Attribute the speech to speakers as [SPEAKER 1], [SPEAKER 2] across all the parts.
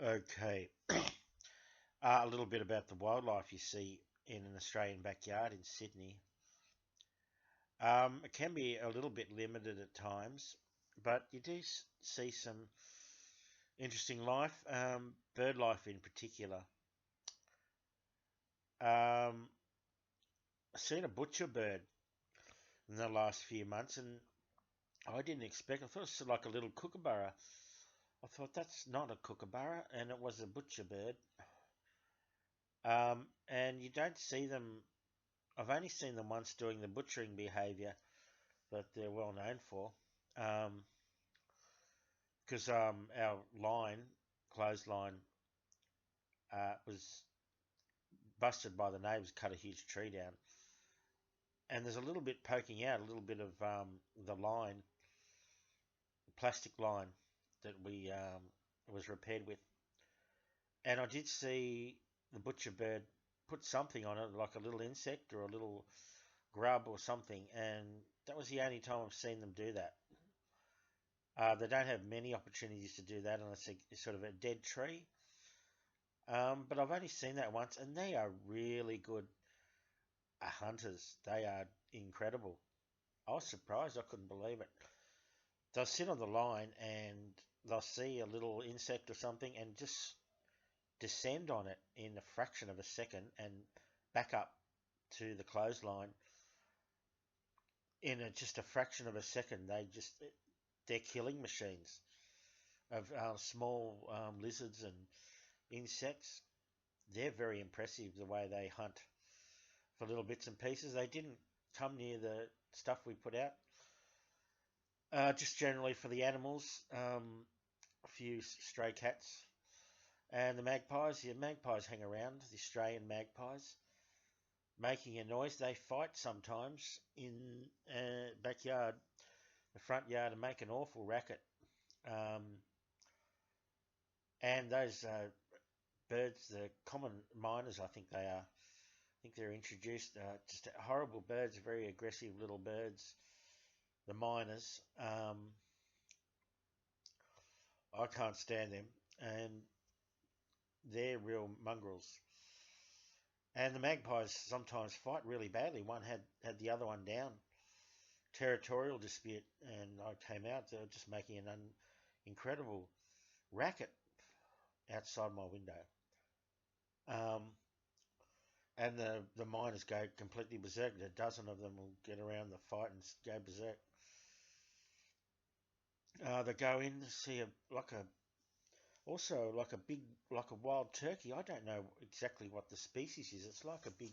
[SPEAKER 1] Okay, a little bit about the wildlife you see in an Australian backyard in Sydney. It can be a little bit limited at times, but you do see some interesting life, bird life in particular. Um, I've seen a butcher bird in the last few months, and I didn't expect. I thought it was like a little kookaburra. I thought that's not a kookaburra, and it was a butcher bird. And you don't see them. I've only seen them once doing the butchering behaviour that they're well known for. Um, because our clothesline, was busted by the neighbours, cut a huge tree down, and there's a little bit poking out, a little bit of the line, plastic line that we was repaired with, and I did see the butcher bird put something on it, like a little insect or a little grub or something, and that was the only time I've seen them do that. They don't have many opportunities to do that unless it's sort of a dead tree. But I've only seen that once, and they are really good hunters. They are incredible. I was surprised. I couldn't believe it. They'll sit on the line and they'll see a little insect or something and just descend on it in a fraction of a second and back up to the clothesline in just a fraction of a second. They're killing machines of small lizards and insects. They're very impressive the way they hunt for little bits and pieces. They didn't come near the stuff we put out. Just generally for the animals, a few stray cats, and the magpies. The magpies hang around, the Australian magpies, making a noise. They fight sometimes in backyard, the front yard, and make an awful racket. Um, and those birds, the common miners, I think they are. I think they're introduced. Just horrible birds, very aggressive little birds. The miners. I can't stand them, and they're real mongrels. And the magpies sometimes fight really badly. One had the other one down, territorial dispute, and I came out. They were just making an incredible racket outside my window. Um, and the miners go completely berserk. A dozen of them will get around the fight and go berserk. They go in to see also like a big, like a wild turkey. I don't know exactly what the species is. It's like a big,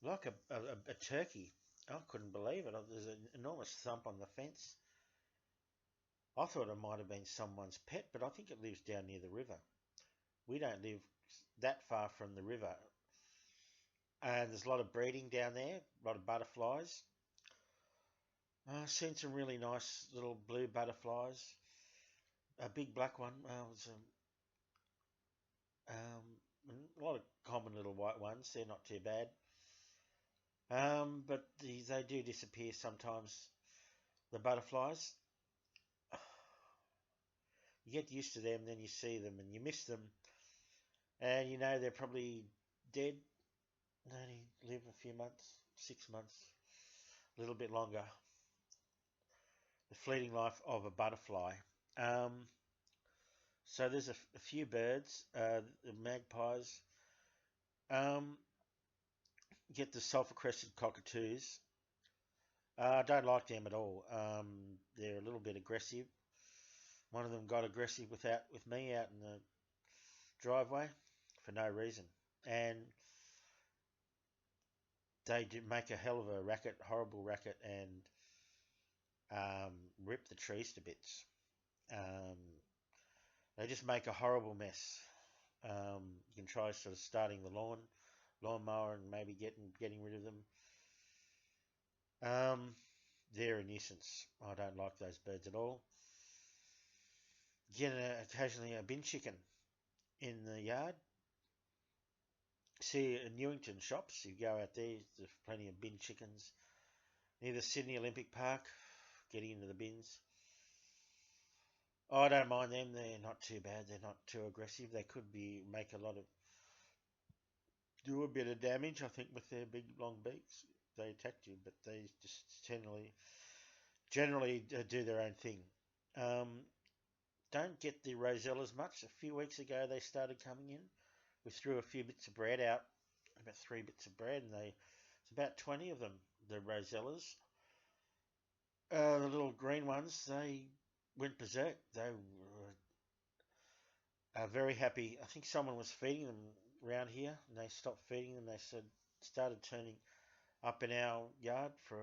[SPEAKER 1] like a turkey. I couldn't believe it. There's an enormous thump on the fence. I thought it might have been someone's pet, but I think it lives down near the river. We don't live that far from the river. And there's a lot of breeding down there, a lot of butterflies. I've seen some really nice little blue butterflies. A big black one was a lot of common little white ones. They're not too bad. But they do disappear sometimes. The butterflies, you get used to them, then you see them and you miss them, and you know they're probably dead. They only live a few months, 6 months, a little bit longer. The fleeting life of a butterfly. Um, so there's a few birds, the magpies. Um, get the sulphur-crested cockatoos. I don't like them at all. They're a little bit aggressive. One of them got aggressive with me out in the driveway for no reason, and they do make a hell of a racket, horrible racket, and rip the trees to bits. Um, they just make a horrible mess. You can try sort of starting the lawnmower, and maybe getting rid of them. Um, they're a nuisance. I don't like those birds at all. Get occasionally a bin chicken in the yard. See in Newington shops, you go out there, there's plenty of bin chickens. Near the Sydney Olympic Park, getting into the bins. I don't mind them. They're not too bad. They're not too aggressive. They could be make a lot of do a bit of damage. I think with their big long beaks, they attack you, but they just generally do their own thing. Um, don't get the rosellas much. A few weeks ago they started coming in. We threw a few bits of bread out, about 3 bits of bread, and it's about 20 of them. The rosellas, the little green ones, they went berserk. They were very happy. I think someone was feeding them around here, and they stopped feeding them. They started turning up in our yard for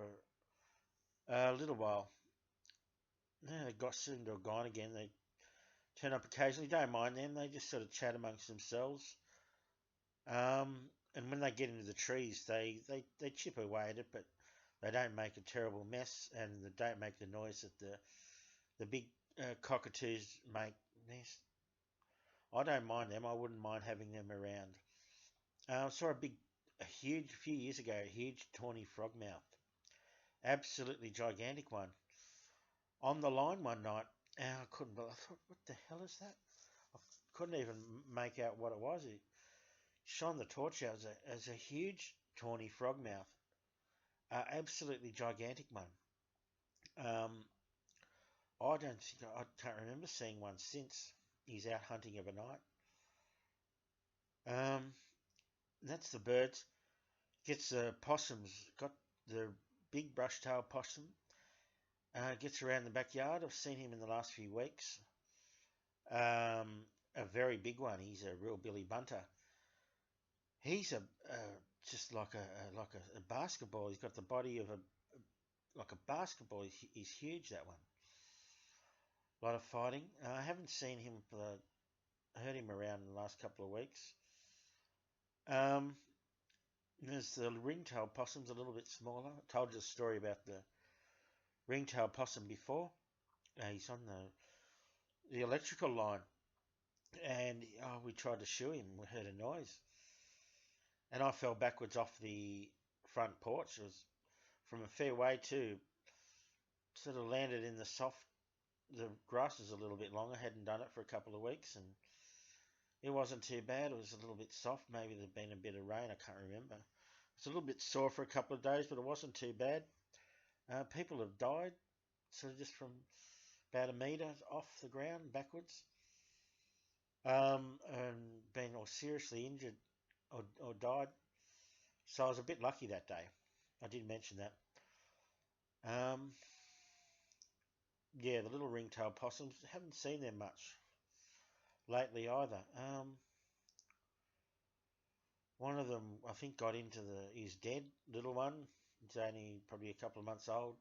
[SPEAKER 1] a little while. Yeah, they got soon to gone again. They turn up occasionally. Don't mind them. They just sort of chat amongst themselves. And when they get into the trees, they chip away at it, but they don't make a terrible mess, and they don't make the noise that the big cockatoos make. I don't mind them. I wouldn't mind having them around. I saw a huge, few years ago, a huge tawny frogmouth, absolutely gigantic one, on the line one night. And I couldn't. I thought, what the hell is that? I couldn't even make out what it was. It shone the torch out as a huge tawny frogmouth, absolutely gigantic one. Um, I can't remember seeing one since. He's out hunting of a night. That's the birds. Gets the possums. Got the big brush-tailed possum. Gets around the backyard. I've seen him in the last few weeks. A very big one. He's a real Billy Bunter. He's just like a basketball. He's got the body of a like a basketball. He's huge. That one. A lot of fighting. I haven't seen him heard him around in the last couple of weeks. Um, there's the ringtail possum's a little bit smaller. I told you the story about the ringtail possum before. He's on the electrical line, and we tried to shoo him. We heard a noise, and I fell backwards off the front porch. It was from a fair way too. Sort of landed in the soft. The grass was a little bit long. I hadn't done it for a couple of weeks, and it wasn't too bad. It was a little bit soft. Maybe there'd been a bit of rain. I can't remember. It's a little bit sore for a couple of days, but it wasn't too bad. People have died, sort of just from about a metre off the ground backwards, and been or seriously injured or died. So I was a bit lucky that day. I did mention that. Um, yeah, the little ringtail possums, haven't seen them much lately either. One of them, I think, got into is dead, little one. He's only probably a couple of months old.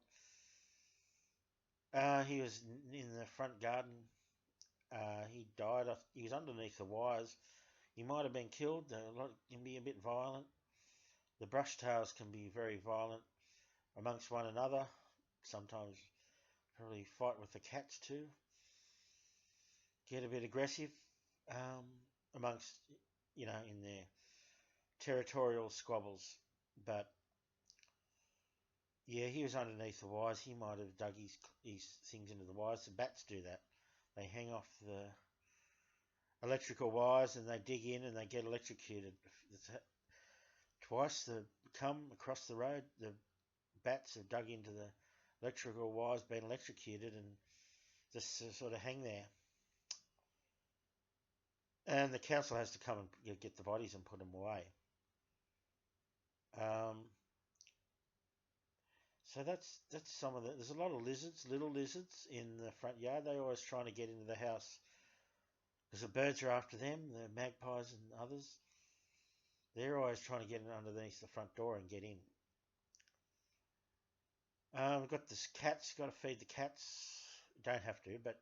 [SPEAKER 1] He was in the front garden. He died. He was underneath the wires. He might have been killed. Can be a bit violent. The brush tails can be very violent amongst one another. Sometimes probably fight with the cats too. Get a bit aggressive um, amongst, in their territorial squabbles. But yeah, he was underneath the wires. He might have dug his things into the wires. The bats do that. They hang off the electrical wires and they dig in and they get electrocuted. Twice they come across the road, the bats have dug into the electrical wires, been electrocuted, and just sort of hang there. And the council has to come and get the bodies and put them away. Um, so that's some of the. There's a lot of lizards, little lizards in the front yard. They're always trying to get into the house because the birds are after them, the magpies and others. They're always trying to get in underneath the front door and get in. We've got this cats. Got to feed the cats. Don't have to, but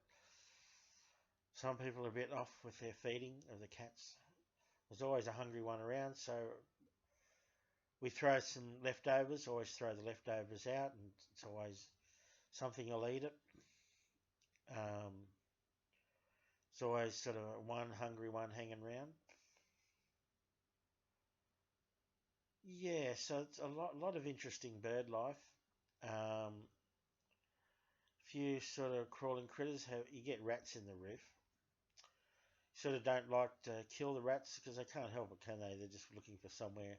[SPEAKER 1] some people are a bit off with their feeding of the cats. There's always a hungry one around, so we throw some leftovers. Always throw the leftovers out, and it's always something will eat it. Um, it's always sort of one hungry one hanging around. Yeah, so it's a lot of interesting bird life. few sort of crawling critters. You get rats in the roof. Sort of don't like to kill the rats because they can't help it, can they? They're just looking for somewhere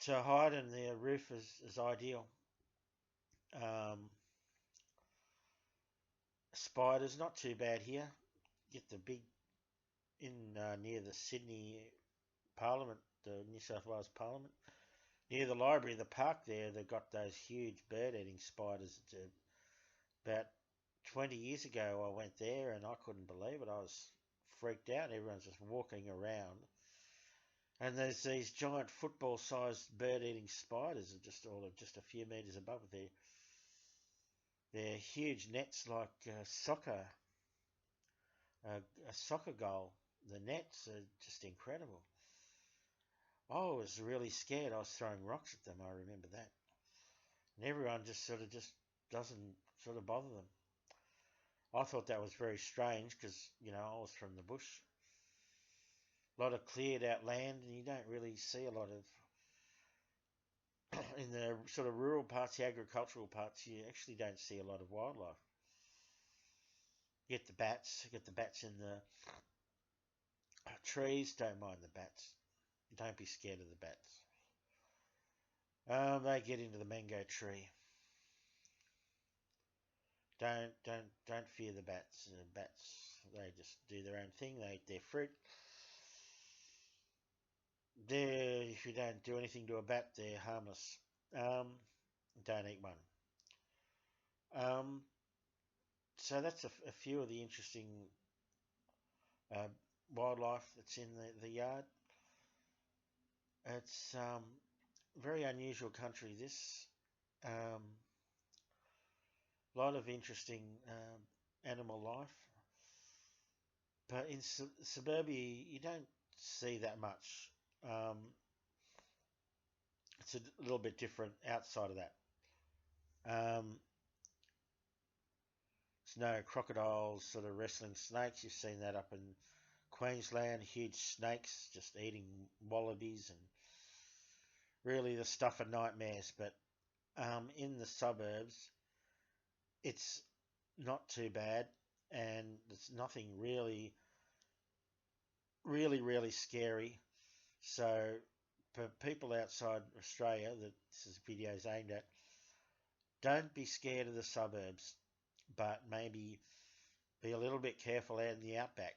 [SPEAKER 1] to hide, and the roof is ideal. Um, Spiders, not too bad here. Get the big in near the Sydney Parliament, the New South Wales Parliament, near the library, the park there. They've got those huge bird-eating spiders. About 20 years ago, I went there and I couldn't believe it. I was freaked out. Everyone's just walking around, and there's these giant football-sized bird-eating spiders, just a few meters above there. They're huge nets like a soccer goal. The nets are just incredible. I was really scared. I was throwing rocks at them. I remember that. And everyone just doesn't sort of bother them. I thought that was very strange because, I was from the bush. A lot of cleared out land, and you don't really see a lot of, in the sort of rural parts, the agricultural parts, you actually don't see a lot of wildlife. You get the bats in the trees, don't mind the bats. Don't be scared of the bats. They get into the mango tree. Don't fear the bats. Bats, they just do their own thing. They eat their fruit. If you don't do anything to a bat, they're harmless. Um, don't eat one. Um, so that's a few of the interesting uh, wildlife that's in the yard. It's very unusual country, this. Um, lot of interesting animal life. But in suburbia, you don't see that much. Um, it's a little bit different outside of that. Um, there's no crocodiles sort of wrestling snakes. You've seen that up in Queensland, huge snakes just eating wallabies and really the stuff of nightmares. But in the suburbs, it's not too bad, and it's nothing really scary. So for people outside Australia that this video is aimed at, don't be scared of the suburbs, but maybe be a little bit careful out in the outback.